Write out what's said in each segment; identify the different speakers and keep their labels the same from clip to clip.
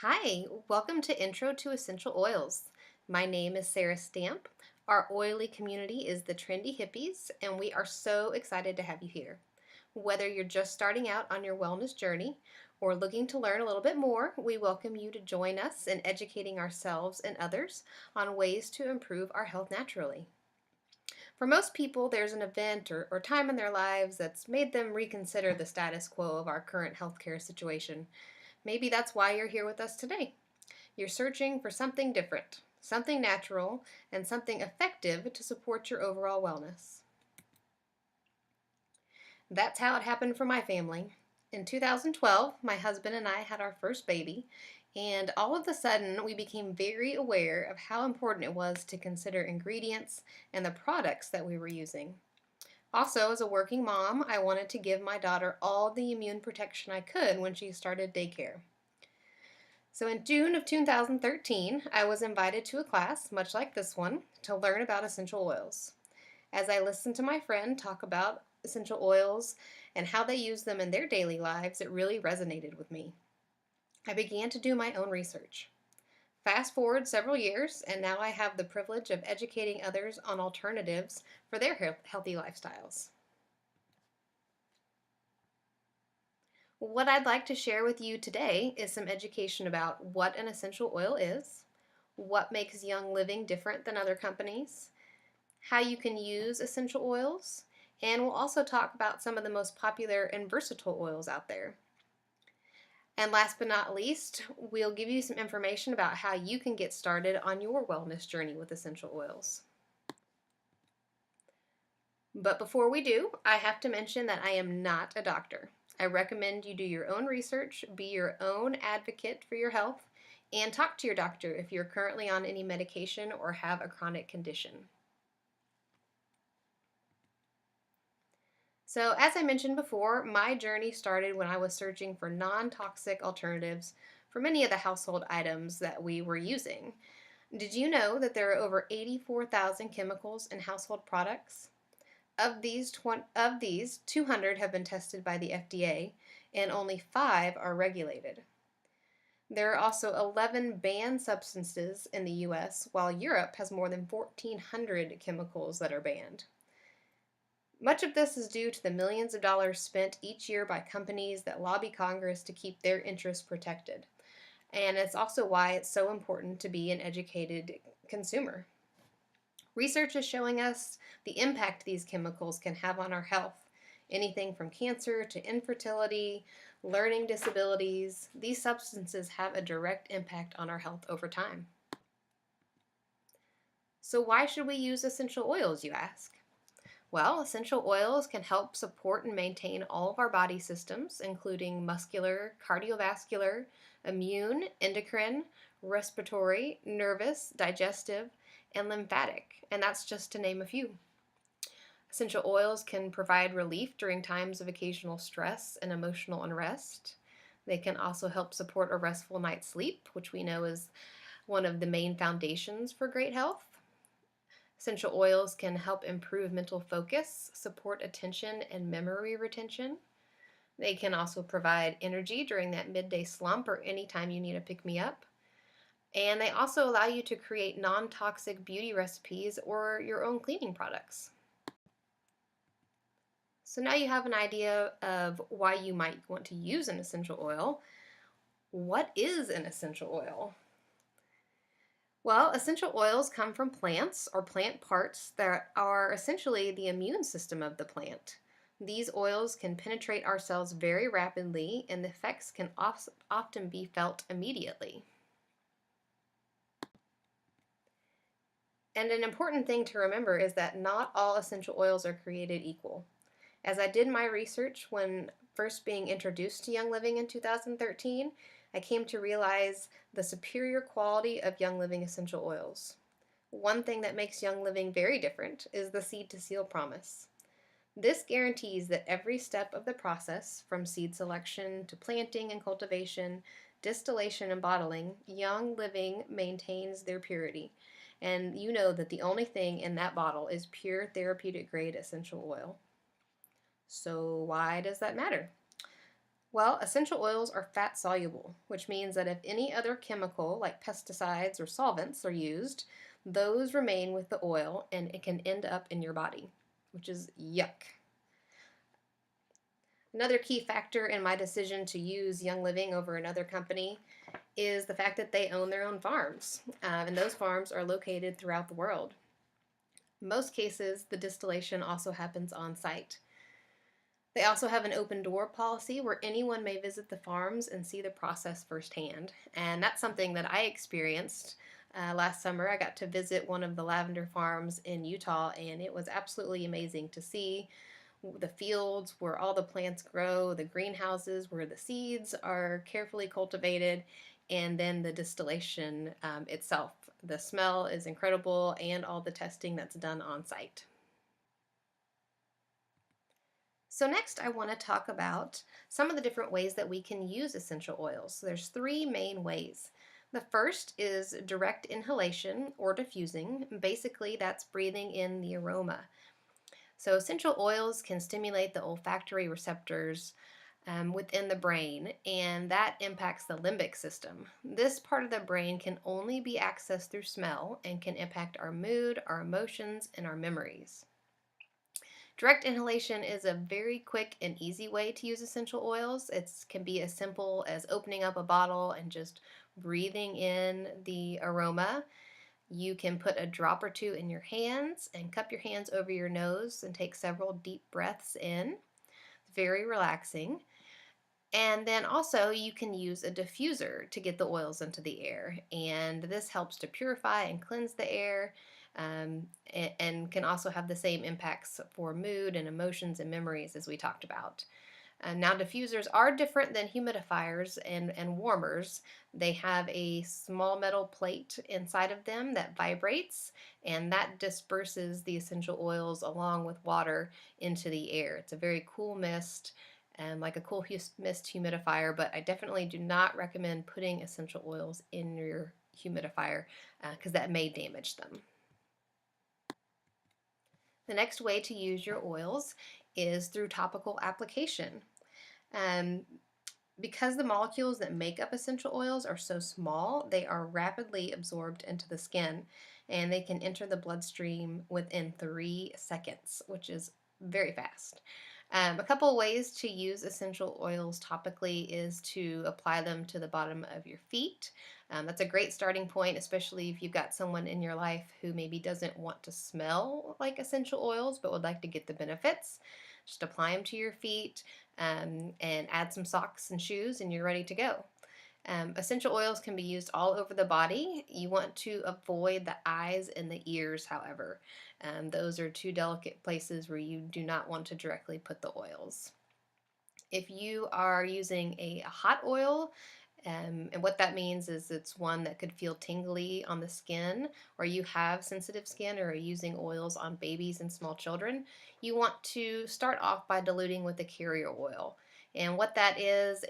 Speaker 1: Hi, welcome to Intro to Essential Oils. My name is Sarah Stamp. Our oily community is the Trendy Hippies, and we are so excited to have you here. Whether you're just starting out on your wellness journey or looking to learn a little bit more, we welcome you to join us in educating ourselves and others on ways to improve our health naturally. For most people, there's an event or time in their lives that's made them reconsider the status quo of our current healthcare situation. Maybe that's why you're here with us today. You're searching for something different, something natural, and something effective to support your overall wellness. That's how it happened for my family. In 2012, my husband and I had our first baby, and all of a sudden, we became very aware of how important it was to consider ingredients and the products that we were using. Also, as a working mom, I wanted to give my daughter all the immune protection I could when she started daycare. So in June of 2013, I was invited to a class, much like this one, to learn about essential oils. As I listened to my friend talk about essential oils and how they use them in their daily lives, it really resonated with me. I began to do my own research. Fast forward several years, and now I have the privilege of educating others on alternatives for their healthy lifestyles. What I'd like to share with you today is some education about what an essential oil is, what makes Young Living different than other companies, how you can use essential oils, and we'll also talk about some of the most popular and versatile oils out there. And last but not least, we'll give you some information about how you can get started on your wellness journey with essential oils. But before we do, I have to mention that I am not a doctor. I recommend you do your own research, be your own advocate for your health, and talk to your doctor if you're currently on any medication or have a chronic condition. So, as I mentioned before, my journey started when I was searching for non toxic alternatives for many of the household items that we were using. Did you know that there are over 84,000 chemicals in household products? Of these, 200 have been tested by the FDA, and only 5 are regulated. There are also 11 banned substances in the US, while Europe has more than 1,400 chemicals that are banned. Much of this is due to the millions of dollars spent each year by companies that lobby Congress to keep their interests protected. And it's also why it's so important to be an educated consumer. Research is showing us the impact these chemicals can have on our health. Anything from cancer to infertility, learning disabilities, these substances have a direct impact on our health over time. So, why should we use essential oils, you ask? Well, essential oils can help support and maintain all of our body systems, including muscular, cardiovascular, immune, endocrine, respiratory, nervous, digestive, and lymphatic, and that's just to name a few. Essential oils can provide relief during times of occasional stress and emotional unrest. They can also help support a restful night's sleep, which we know is one of the main foundations for great health. Essential oils can help improve mental focus, support attention and memory retention. They can also provide energy during that midday slump or anytime you need a pick me up. And they also allow you to create non toxic beauty recipes or your own cleaning products. So now you have an idea of why you might want to use an essential oil. What is an essential oil? Well, essential oils come from plants or plant parts that are essentially the immune system of the plant. These oils can penetrate our cells very rapidly, and the effects can often be felt immediately. And an important thing to remember is that not all essential oils are created equal. As I did my research when first being introduced to Young Living in 2013, I came to realize the superior quality of Young Living essential oils. One thing that makes Young Living very different is the seed to seal promise. This guarantees that every step of the process, from seed selection to planting and cultivation, distillation and bottling, Young Living maintains their purity. And you know that the only thing in that bottle is pure therapeutic grade essential oil. So, why does that matter? Well, essential oils are fat soluble, which means that if any other chemical like pesticides or solvents are used, those remain with the oil and it can end up in your body, which is yuck. Another key factor in my decision to use Young Living over another company is the fact that they own their own farms, and those farms are located throughout the world. In most cases, the distillation also happens on site. They also have an open door policy where anyone may visit the farms and see the process firsthand. And that's something that I experienced last summer. I got to visit one of the lavender farms in Utah, and it was absolutely amazing to see the fields where all the plants grow, the greenhouses where the seeds are carefully cultivated, and then the distillation itself. The smell is incredible, and all the testing that's done on site. So next I want to talk about some of the different ways that we can use essential oils. So there's three main ways. The first is direct inhalation or diffusing. Basically, that's breathing in the aroma. So essential oils can stimulate the olfactory receptors within the brain, and that impacts the limbic system. This part of the brain can only be accessed through smell and can impact our mood, our emotions, and our memories. Direct inhalation is a very quick and easy way to use essential oils. It can be as simple as opening up a bottle and just breathing in the aroma. You can put a drop or two in your hands and cup your hands over your nose and take several deep breaths in. Very relaxing. And then also you can use a diffuser to get the oils into the air. And this helps to purify and cleanse the air, and can also have the same impacts for mood and emotions and memories as we talked about. Now, diffusers are different than humidifiers and warmers. They have a small metal plate inside of them that vibrates, and that disperses the essential oils along with water into the air. It's a very cool mist, and like a cool mist humidifier, but I definitely do not recommend putting essential oils in your humidifier because that may damage them. The next way to use your oils is through topical application. Um, because the molecules that make up essential oils are so small, they are rapidly absorbed into the skin and they can enter the bloodstream within 3 seconds, which is very fast. A couple ways to use essential oils topically is to apply them to the bottom of your feet. That's a great starting point, especially if you've got someone in your life who maybe doesn't want to smell like essential oils but would like to get the benefits. Just apply them to your feet, and add some socks and shoes, and you're ready to go. Essential oils can be used all over the body. You want to avoid the eyes and the ears, however. Those are two delicate places where you do not want to directly put the oils. If you are using a hot oil, and what that means is it's one that could feel tingly on the skin, or you have sensitive skin or are using oils on babies and small children, you want to start off by diluting with a carrier oil. And what that is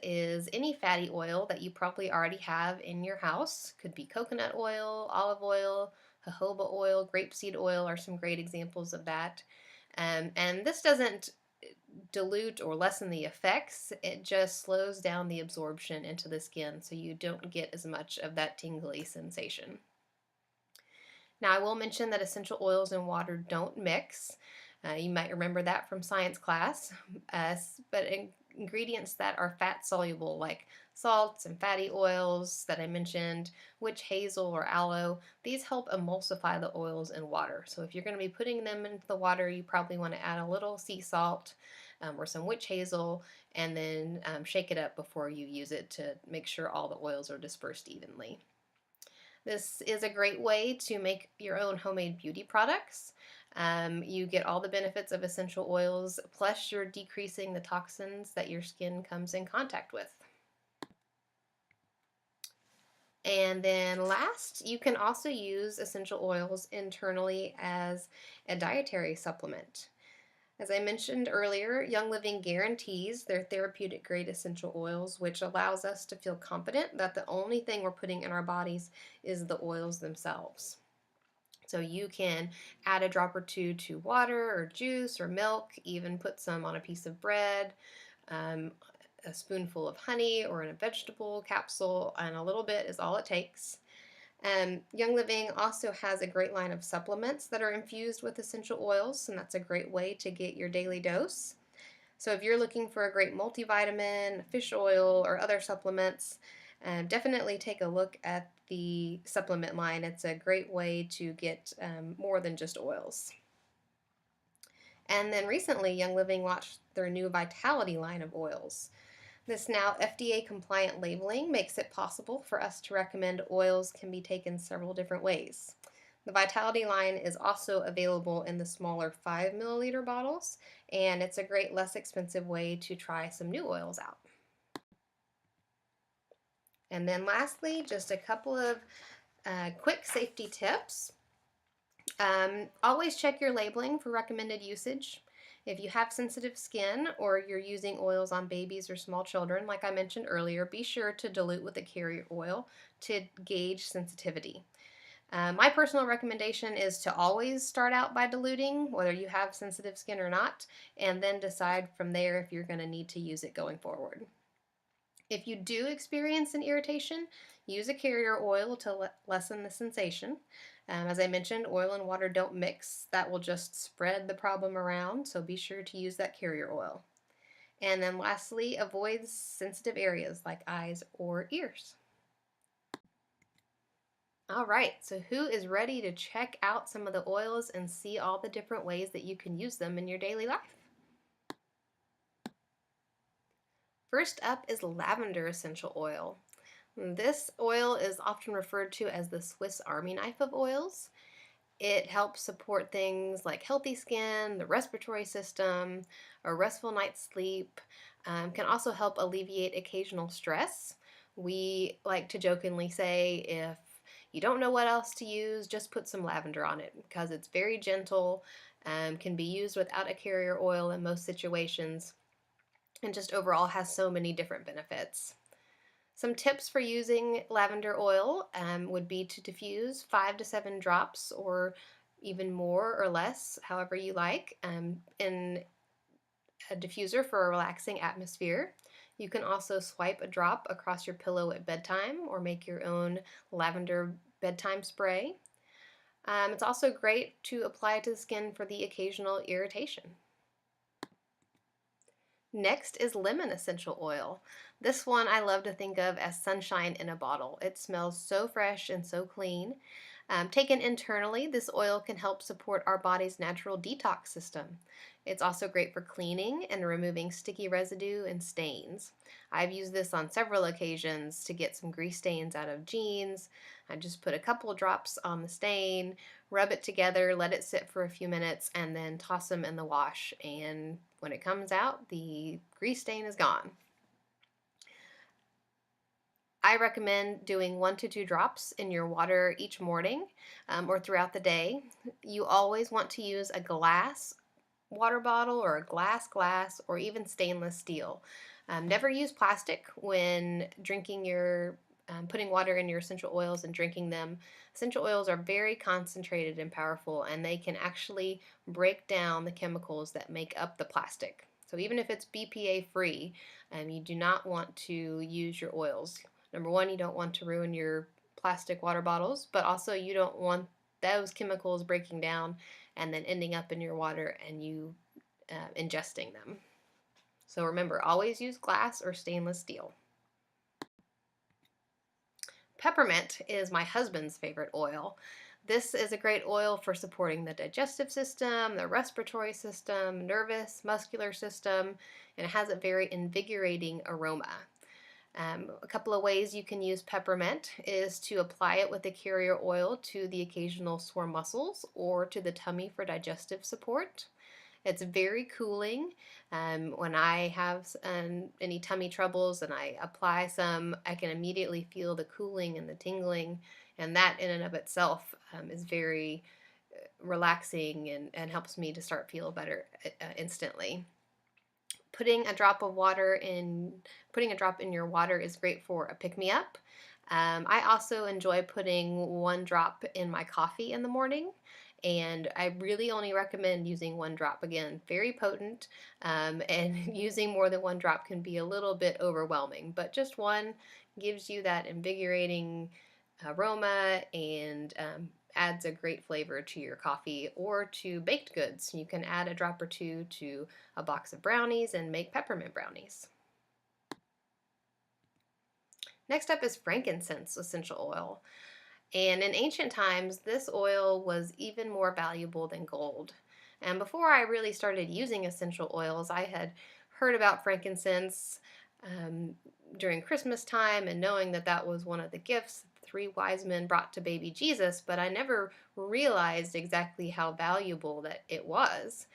Speaker 1: any fatty oil that you probably already have in your house. Could be coconut oil, olive oil, jojoba oil, grapeseed oil are some great examples of that. And this doesn't dilute or lessen the effects, it just slows down the absorption into the skin so you don't get as much of that tingly sensation. Now, I will mention that essential oils and water don't mix. You might remember that from science class, but ingredients that are fat soluble, like salts and fatty oils that I mentioned, witch hazel or aloe, these help emulsify the oils in water. So if you're going to be putting them into the water, you probably want to add a little sea salt or some witch hazel, and then shake it up before you use it to make sure all the oils are dispersed evenly. This is a great way to make your own homemade beauty products. You get all the benefits of essential oils, plus you're decreasing the toxins that your skin comes in contact with. And then last, you can also use essential oils internally as a dietary supplement. As I mentioned earlier, Young Living guarantees their therapeutic grade essential oils, which allows us to feel confident that the only thing we're putting in our bodies is the oils themselves. So you can add a drop or two to water or juice or milk, even put some on a piece of bread, um, a spoonful of honey or in a vegetable capsule, and a little bit is all it takes. Young Living also has a great line of supplements that are infused with essential oils, and that's a great way to get your daily dose. So if you're looking for a great multivitamin, fish oil, or other supplements, definitely take a look at the supplement line. It's a great way to get more than just oils. And then recently, Young Living launched their new Vitality line of oils. This now FDA compliant labeling makes it possible for us to recommend oils can be taken several different ways. The Vitality line is also available in the smaller 5 milliliter bottles, and it's a great, less expensive way to try some new oils out. And then lastly, just a couple of quick safety tips. Always check your labeling for recommended usage. If you have sensitive skin or you're using oils on babies or small children, like I mentioned earlier, be sure to dilute with a carrier oil to gauge sensitivity. My personal recommendation is to always start out by diluting, whether you have sensitive skin or not, and then decide from there if you're going to need to use it going forward. If you do experience an irritation, use a carrier oil to lessen the sensation. As I mentioned, oil and water don't mix. That will just spread the problem around, so be sure to use that carrier oil. And then lastly, avoid sensitive areas like eyes or ears. All right, so who is ready to check out some of the oils and see all the different ways that you can use them in your daily life? First up is lavender essential oil. This oil is often referred to as the Swiss Army knife of oils. It helps support things like healthy skin, the respiratory system, a restful night's sleep, can also help alleviate occasional stress. We like to jokingly say if you don't know what else to use, just put some lavender on it because it's very gentle, can be used without a carrier oil in most situations, and just overall has so many different benefits. Some tips for using lavender oil would be to diffuse 5 to 7 drops or even more or less, however you like, in a diffuser for a relaxing atmosphere. You can also swipe a drop across your pillow at bedtime or make your own lavender bedtime spray. It's also great to apply to the skin for the occasional irritation. Next is lemon essential oil. This one I love to think of as sunshine in a bottle. It smells so fresh and so clean. Taken internally, this oil can help support our body's natural detox system. It's also great for cleaning and removing sticky residue and stains. I've used this on several occasions to get some grease stains out of jeans. I just put a couple drops on the stain, rub it together, let it sit for a few minutes, and then toss them in the wash. And when it comes out, the grease stain is gone. I recommend doing 1 to 2 drops in your water each morning or throughout the day. You always want to use a glass water bottle or a glass or even stainless steel. Never use plastic when drinking putting water in your essential oils and drinking them. Essential oils are very concentrated and powerful, and they can actually break down the chemicals that make up the plastic. So even if it's BPA free, you do not want to use your oils. Number one, you don't want to ruin your plastic water bottles, but also you don't want those chemicals breaking down and then ending up in your water and you ingesting them. So remember, always use glass or stainless steel. Peppermint is my husband's favorite oil. This is a great oil for supporting the digestive system, the respiratory system, nervous, muscular system, and it has a very invigorating aroma. A couple of ways you can use peppermint is to apply it with a carrier oil to the occasional sore muscles or to the tummy for digestive support. It's very cooling. When I have any tummy troubles and I apply some, I can immediately feel the cooling and the tingling, and that in and of itself is very relaxing and helps me to start feel better instantly. Putting a drop in your water is great for a pick-me-up. I also enjoy putting 1 drop in my coffee in the morning, And I really only recommend using 1 drop. Again, very potent, and using more than 1 drop can be a little bit overwhelming, but just one gives you that invigorating aroma and adds a great flavor to your coffee or to baked goods. You can add a drop or two to a box of brownies and make peppermint brownies. Next up is frankincense essential oil. And in ancient times, this oil was even more valuable than gold. And before I really started using essential oils, I had heard about frankincense um, during Christmas time and knowing that that was one of the gifts the 3 wise men brought to baby Jesus, but I never realized exactly how valuable that it was.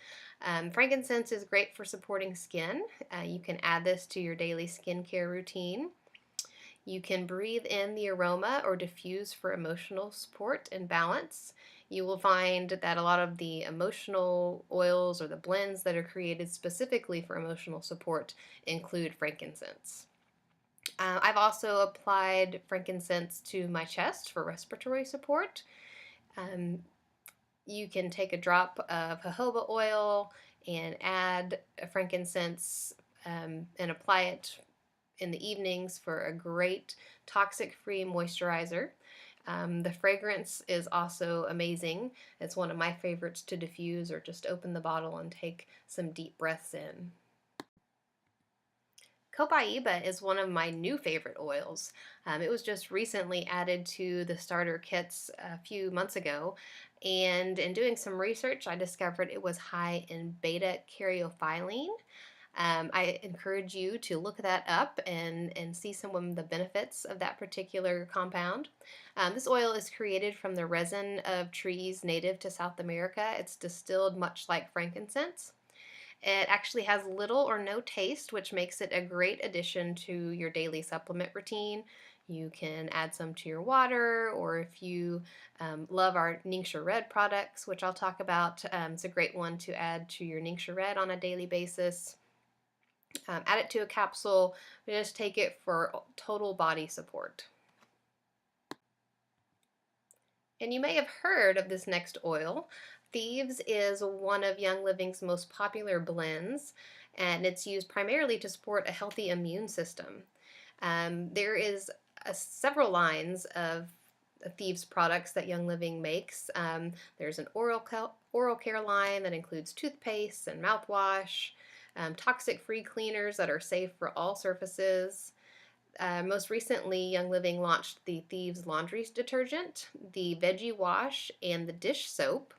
Speaker 1: Frankincense is great for supporting skin. You can add this to your daily skincare routine. You can breathe in the aroma or diffuse for emotional support and balance. You will find that a lot of the emotional oils or the blends that are created specifically for emotional support include frankincense. I've also applied frankincense to my chest for respiratory support. Um, you can take a drop of jojoba oil and add a frankincense and apply it in the evenings for a great toxic-free moisturizer. The fragrance is also amazing. It's one of my favorites to diffuse or just open the bottle and take some deep breaths in. Copaiba is one of my new favorite oils. It was just recently added to the starter kits a few months ago, and in doing some research, I discovered it was high in beta caryophyllene. I encourage you to look that up and see some of the benefits of that particular compound. This oil is created from the resin of trees native to South America. It's distilled much like frankincense. It actually has little or no taste, which makes it a great addition to your daily supplement routine. You can add some to your water, or if you love our Ningxia Red products, which I'll talk about, it's a great one to add to your Ningxia Red on a daily basis. Add it to a capsule, just take it for total body support. And you may have heard of this next oil. Thieves is one of Young Living's most popular blends, and it's used primarily to support a healthy immune system. There is several lines of Thieves products that Young Living makes. There's an oral care line that includes toothpaste and mouthwash, toxic-free cleaners that are safe for all surfaces. Most recently, Young Living launched the Thieves laundry detergent, the veggie wash, and the dish soap.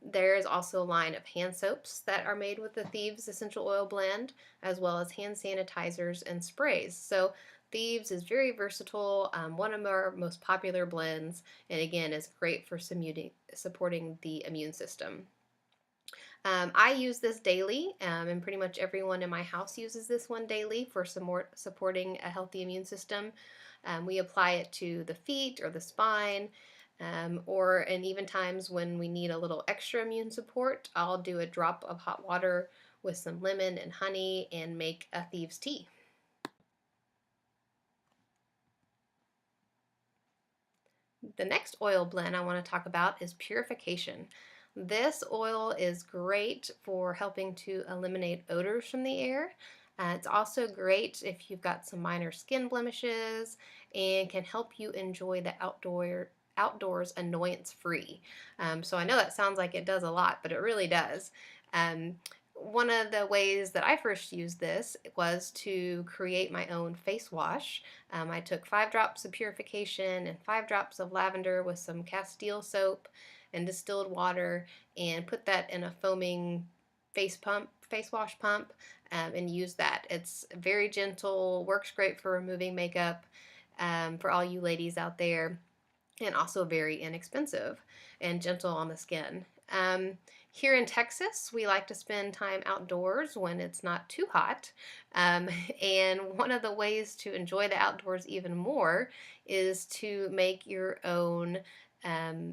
Speaker 1: There is also a line of hand soaps that are made with the Thieves essential oil blend, as well as hand sanitizers and sprays. So Thieves is very versatile, one of our most popular blends, and again is great for supporting the immune system. I use this daily, and pretty much everyone in my house uses this one daily for supporting a healthy immune system. We apply it to the feet or the spine, and even times when we need a little extra immune support, I'll do a drop of hot water with some lemon and honey and make a Thieves tea. The next oil blend I want to talk about is Purification. This oil is great for helping to eliminate odors from the air. It's also great if you've got some minor skin blemishes and can help you enjoy the outdoors annoyance free. So I know that sounds like it does a lot, but it really does. One of the ways that I first used this was to create my own face wash. I took 5 drops of Purification and 5 drops of lavender with some Castile soap and distilled water and put that in a foaming face wash pump, and use that. It's very gentle, works great for removing makeup, for all you ladies out there, and also very inexpensive and gentle on the skin. Here in Texas, we like to spend time outdoors when it's not too hot. Um, and one of the ways to enjoy the outdoors even more is to make your own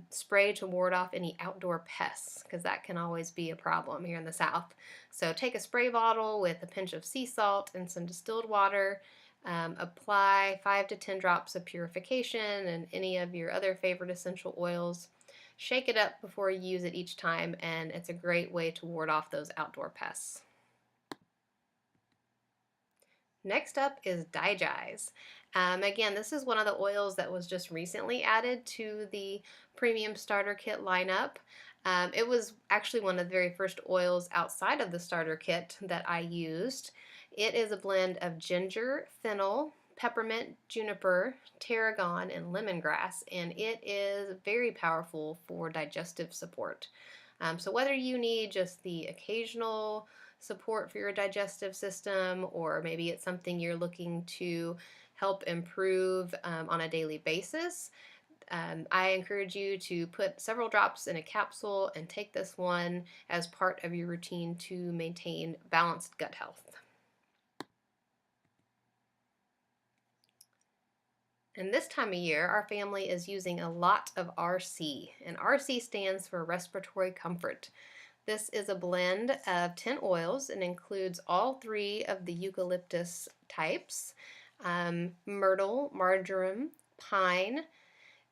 Speaker 1: spray to ward off any outdoor pests, because that can always be a problem here in the South. So take a spray bottle with a pinch of sea salt and some distilled water. Apply 5 to 10 drops of Purification and any of your other favorite essential oils. Shake it up before you use it each time, and it's a great way to ward off those outdoor pests. Next up is Digize. Again, this is one of the oils that was just recently added to the premium starter kit lineup. It was actually one of the very first oils outside of the starter kit that I used. It is a blend of ginger, fennel, peppermint, juniper, tarragon, and lemongrass, and it is very powerful for digestive support. So whether you need just the occasional support for your digestive system, or maybe it's something you're looking to help improve on a daily basis, I encourage you to put several drops in a capsule and take this one as part of your routine to maintain balanced gut health. And this time of year, our family is using a lot of RC, and RC stands for respiratory comfort. This is a blend of 10 oils and includes all three of the eucalyptus types: myrtle, marjoram, pine,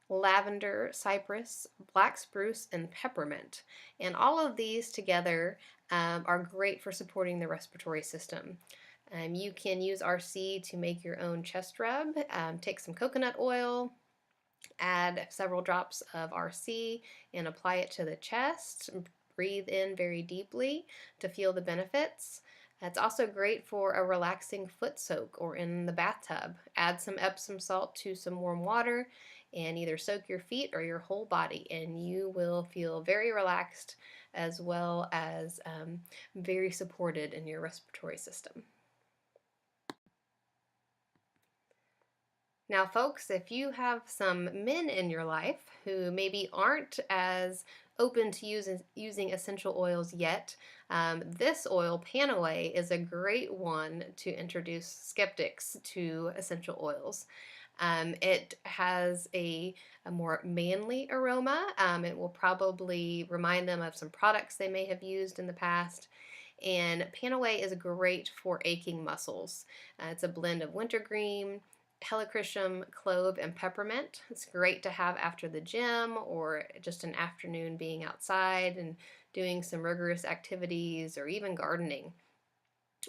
Speaker 1: lavender, cypress, black spruce, and peppermint. And all of these together are great for supporting the respiratory system. You can use RC to make your own chest rub. Take some coconut oil, add several drops of RC, and apply it to the chest. Breathe in very deeply to feel the benefits. It's also great for a relaxing foot soak or in the bathtub. Add some Epsom salt to some warm water and either soak your feet or your whole body, and you will feel very relaxed as well as very supported in your respiratory system. Now, folks, if you have some men in your life who maybe aren't as open to using essential oils yet, this oil, Panaway, is a great one to introduce skeptics to essential oils. It has a more manly aroma. It will probably remind them of some products they may have used in the past. And Panaway is great for aching muscles. It's a blend of wintergreen, helichrysum, clove, and peppermint. It's great to have after the gym or just an afternoon being outside and doing some rigorous activities or even gardening.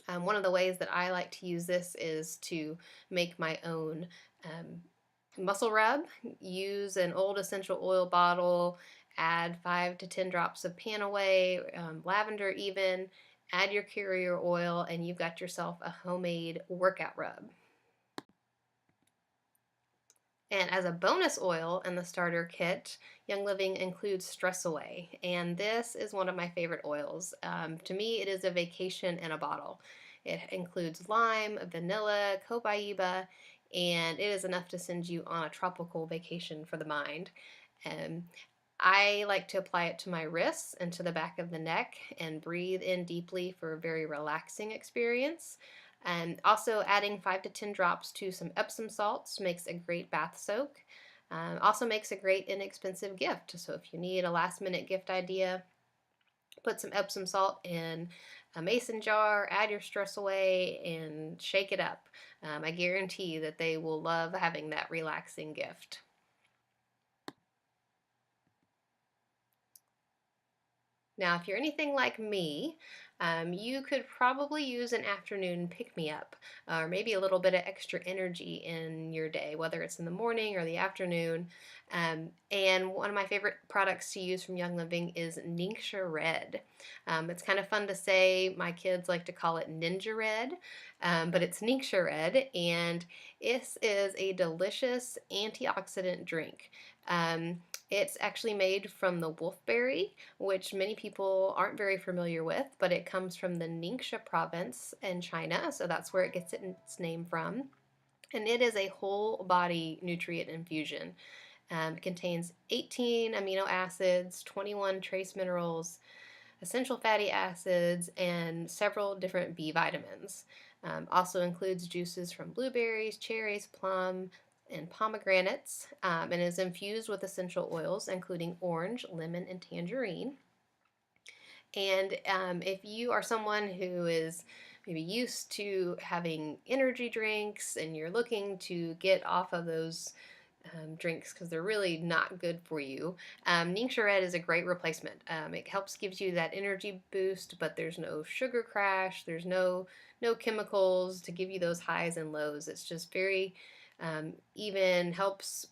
Speaker 1: One of the ways that I like to use this is to make my own muscle rub. Use an old essential oil bottle, add 5 to 10 drops of Panaway, lavender even, add your carrier oil, and you've got yourself a homemade workout rub. And as a bonus oil in the starter kit, Young Living includes Stress Away, and this is one of my favorite oils. To me, it is a vacation in a bottle. It includes lime, vanilla, copaiba, and it is enough to send you on a tropical vacation for the mind. I like to apply it to my wrists and to the back of the neck and breathe in deeply for a very relaxing experience. And also adding 5 to 10 drops to some Epsom salts makes a great bath soak. Also makes a great inexpensive gift. So if you need a last minute gift idea, put some Epsom salt in a mason jar, add your stress away, and shake it up. I guarantee that they will love having that relaxing gift. Now, if you're anything like me, you could probably use an afternoon pick-me-up, or maybe a little bit of extra energy in your day, whether it's in the morning or the afternoon. And one of my favorite products to use from Young Living is Ningxia Red. It's kind of fun to say. My kids like to call it Ninja Red, but it's Ningxia Red, and this is a delicious antioxidant drink. It's actually made from the wolfberry, which many people aren't very familiar with, but it comes from the Ningxia province in China, so that's where it gets its name from. And it is a whole body nutrient infusion. It contains 18 amino acids, 21 trace minerals, essential fatty acids, and several different B vitamins. Also includes juices from blueberries, cherries, plum, and pomegranates, and is infused with essential oils including orange, lemon, and tangerine. And if you are someone who is maybe used to having energy drinks and you're looking to get off of those drinks because they're really not good for you. Ningxia Red is a great replacement. It helps gives you that energy boost, but there's no sugar crash. There's no chemicals to give you those highs and lows. It's just very even helps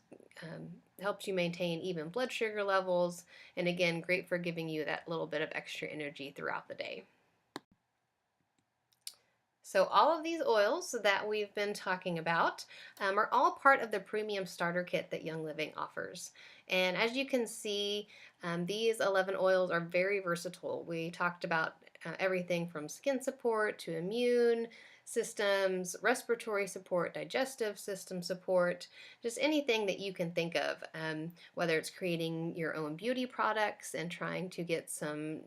Speaker 1: you maintain even blood sugar levels, and again, great for giving you that little bit of extra energy throughout the day. So all of these oils that we've been talking about are all part of the premium starter kit that Young Living offers. And as you can see, these 11 oils are very versatile. We talked about everything from skin support to immune systems, respiratory support, digestive system support, just anything that you can think of, whether it's creating your own beauty products and trying to get some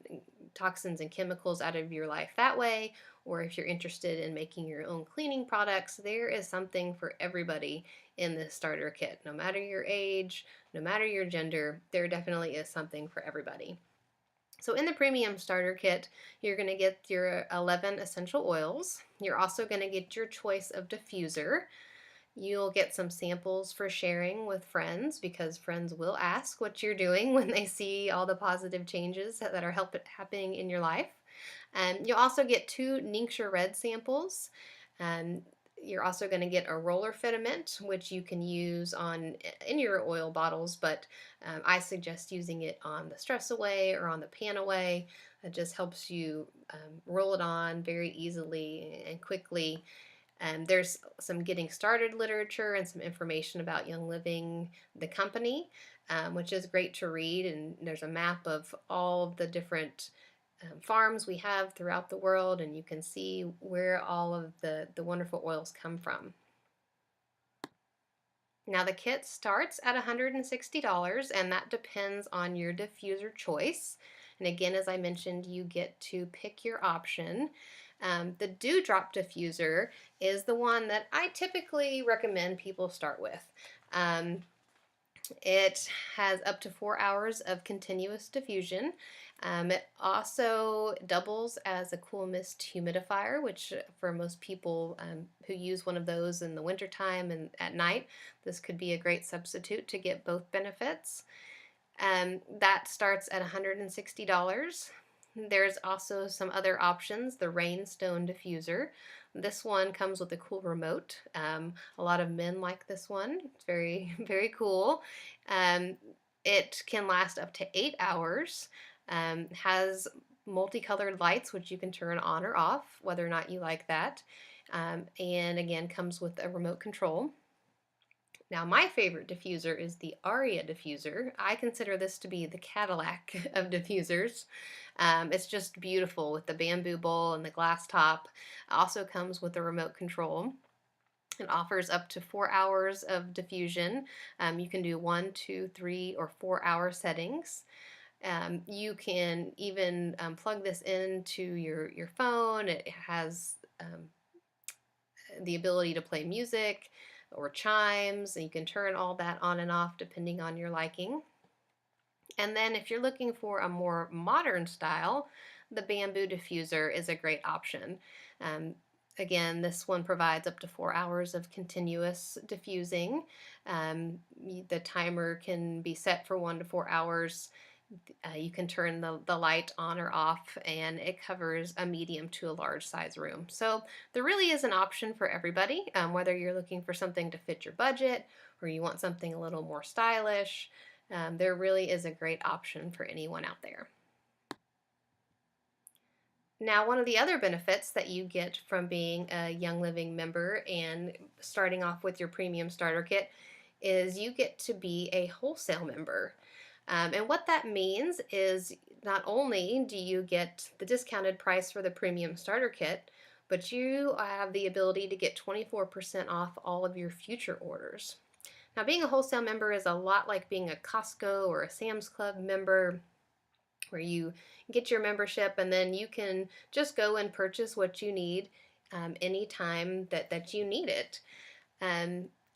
Speaker 1: toxins and chemicals out of your life that way, or if you're interested in making your own cleaning products, there is something for everybody in this starter kit. No matter your age, no matter your gender, there definitely is something for everybody. So in the premium starter kit, you're going to get your 11 essential oils. You're also going to get your choice of diffuser. You'll get some samples for sharing with friends because friends will ask what you're doing when they see all the positive changes that are happening in your life. You'll also get 2 Ningxia Red samples. Um, you're also going to get a roller filament, which you can use on in your oil bottles, but I suggest using it on the Stress Away or on the Pan Away. It just helps you roll it on very easily and quickly. There's some getting started literature and some information about Young Living, the company, which is great to read. And there's a map of all of the different farms we have throughout the world, and you can see where all of the wonderful oils come from. Now the kit starts at $160, and that depends on your diffuser choice. And again, as I mentioned, you get to pick your option. The Dewdrop diffuser is the one that I typically recommend people start with. It has up to 4 hours of continuous diffusion. It also doubles as a cool mist humidifier, which for most people who use one of those in the wintertime and at night, this could be a great substitute to get both benefits. That starts at $160. There's also some other options, the Rainstone diffuser. This one comes with a cool remote. A lot of men like this one. It's very, very cool. It can last up to 8 hours. Has multicolored lights, which you can turn on or off, whether or not you like that. And again, comes with a remote control. Now, my favorite diffuser is the Aria diffuser. I consider this to be the Cadillac of diffusers. It's just beautiful with the bamboo bowl and the glass top. It also comes with a remote control. It offers up to 4 hours of diffusion. You can do 1, 2, 3, or 4 hour settings. You can even plug this into your phone. It has the ability to play music or chimes, and you can turn all that on and off depending on your liking. And then if you're looking for a more modern style, the bamboo diffuser is a great option. Again, this one provides up to 4 hours of continuous diffusing. The timer can be set for 1 to 4 hours. You can turn the light on or off, and it covers a medium to a large size room. So there really is an option for everybody, whether you're looking for something to fit your budget or you want something a little more stylish. There really is a great option for anyone out there. Now, one of the other benefits that you get from being a Young Living member and starting off with your premium starter kit is you get to be a wholesale member. And what that means is not only do you get the discounted price for the premium starter kit, but you have the ability to get 24% off all of your future orders. Now, being a wholesale member is a lot like being a Costco or a Sam's Club member, where you get your membership and then you can just go and purchase what you need anytime that you need it.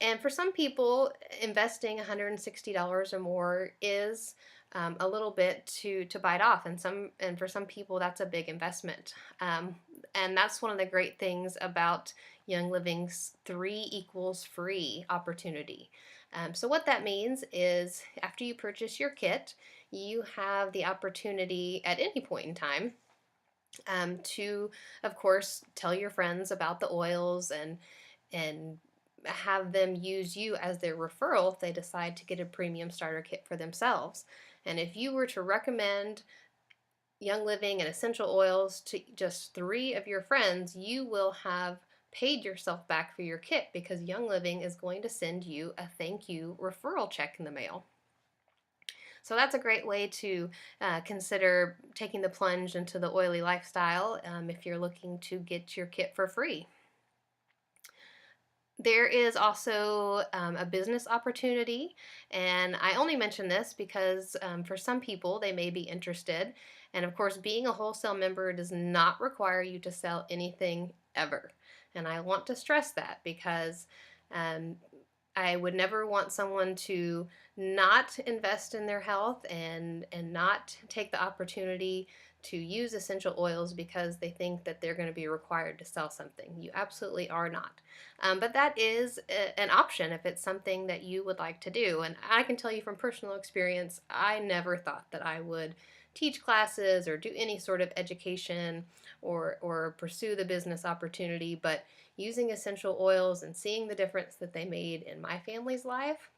Speaker 1: And for some people, investing $160 or more is a little bit to bite off, and for some people that's a big investment. And that's one of the great things about Young Living's 3 equals free opportunity. So what that means is after you purchase your kit, you have the opportunity at any point in time to, of course, tell your friends about the oils and have them use you as their referral if they decide to get a premium starter kit for themselves. And if you were to recommend Young Living and essential oils to just 3 of your friends, you will have paid yourself back for your kit because Young Living is going to send you a thank you referral check in the mail. So that's a great way to consider taking the plunge into the oily lifestyle if you're looking to get your kit for free. There is also a business opportunity, and I only mention this because for some people they may be interested. And of course, being a wholesale member does not require you to sell anything ever. And I want to stress that because um, I would never want someone to not invest in their health and not take the opportunity to use essential oils because they think that they're going to be required to sell something. You absolutely are not. But that is an option if it's something that you would like to do. And I can tell you from personal experience, I never thought that I would teach classes or do any sort of education or pursue the business opportunity. But using essential oils and seeing the difference that they made in my family's life,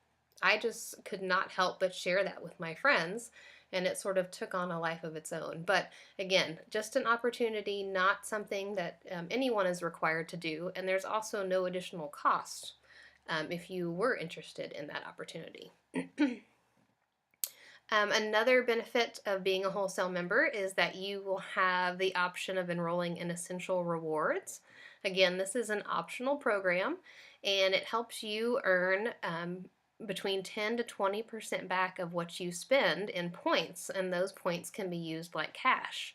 Speaker 1: I just could not help but share that with my friends, and it sort of took on a life of its own. But again, just an opportunity, not something that anyone is required to do, and there's also no additional cost if you were interested in that opportunity. Another benefit of being a wholesale member is that you will have the option of enrolling in Essential Rewards. Again, this is an optional program, and it helps you earn between 10 to 20% back of what you spend in points, and those points can be used like cash.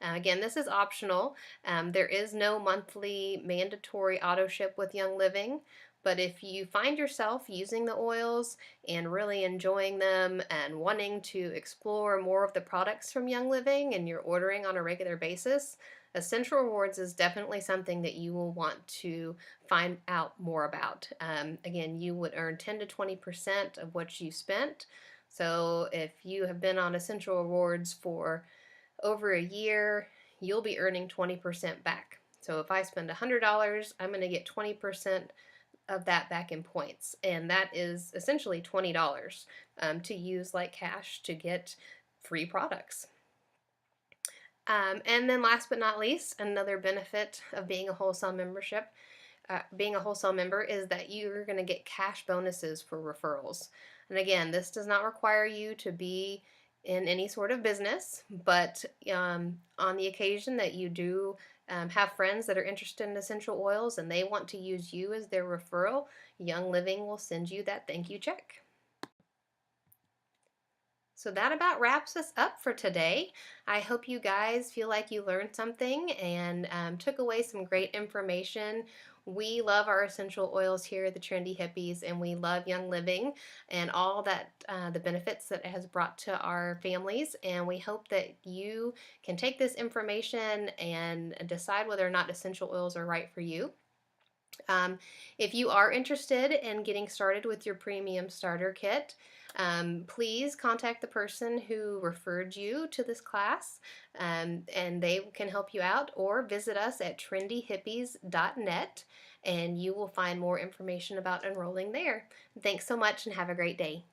Speaker 1: Again, this is optional. There is no monthly mandatory auto ship with Young Living, but if you find yourself using the oils and really enjoying them and wanting to explore more of the products from Young Living and you're ordering on a regular basis, Essential Rewards is definitely something that you will want to find out more about. Again, you would earn 10 to 20% of what you spent. So if you have been on Essential Rewards for over a year, you'll be earning 20% back. So if I spend $100, I'm going to get 20% of that back in points, and that is essentially $20 to use like cash to get free products. And then last but not least, another benefit of being a wholesale membership, being a wholesale member is that you're going to get cash bonuses for referrals. And again, this does not require you to be in any sort of business, but on the occasion that you do have friends that are interested in essential oils and they want to use you as their referral, Young Living will send you that thank you check. So that about wraps us up for today. I hope you guys feel like you learned something and took away some great information. We love our essential oils here at the Trendy Hippies, and we love Young Living and all that the benefits that it has brought to our families. And we hope that you can take this information and decide whether or not essential oils are right for you. If you are interested in getting started with your premium starter kit, please contact the person who referred you to this class, and they can help you out, or visit us at trendyhippies.net and you will find more information about enrolling there. Thanks so much and have a great day.